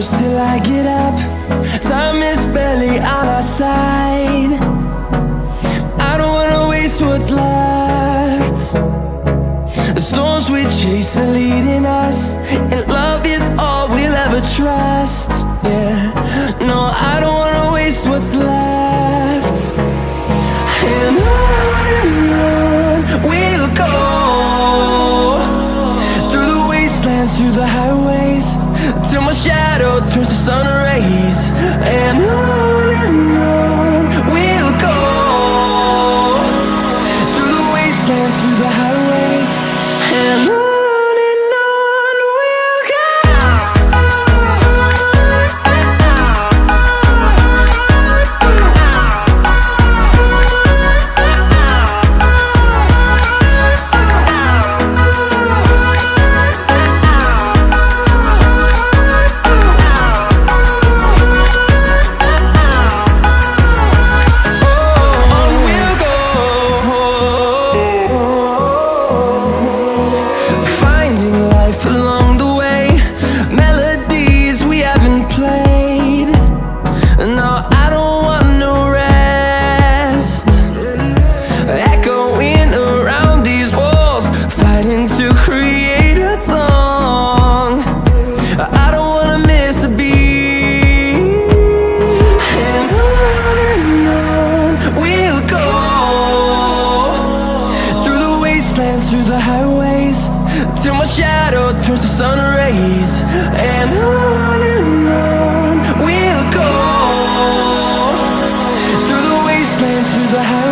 close till I get up. Time is barely on our side. I don't wanna waste what's left. The storms we chase are leading us, and love is all we'll ever trust. Yeah, no, I don't wanna waste what's left. And on we'll go, through the wastelands, through the highways, till my shadow turns to sun rays. And on we'll go, through the wastelands, through the highways, and on we'll go. Along the way, melodies we haven't played. No, I don't want no rest. Echoing around these walls, fighting to create a song. I don't wanna miss a beat. And on we'll go, through the wastelands, through the highways, till my shadow turns to sun rays. And on we'll go, through the wastelands, through the highways.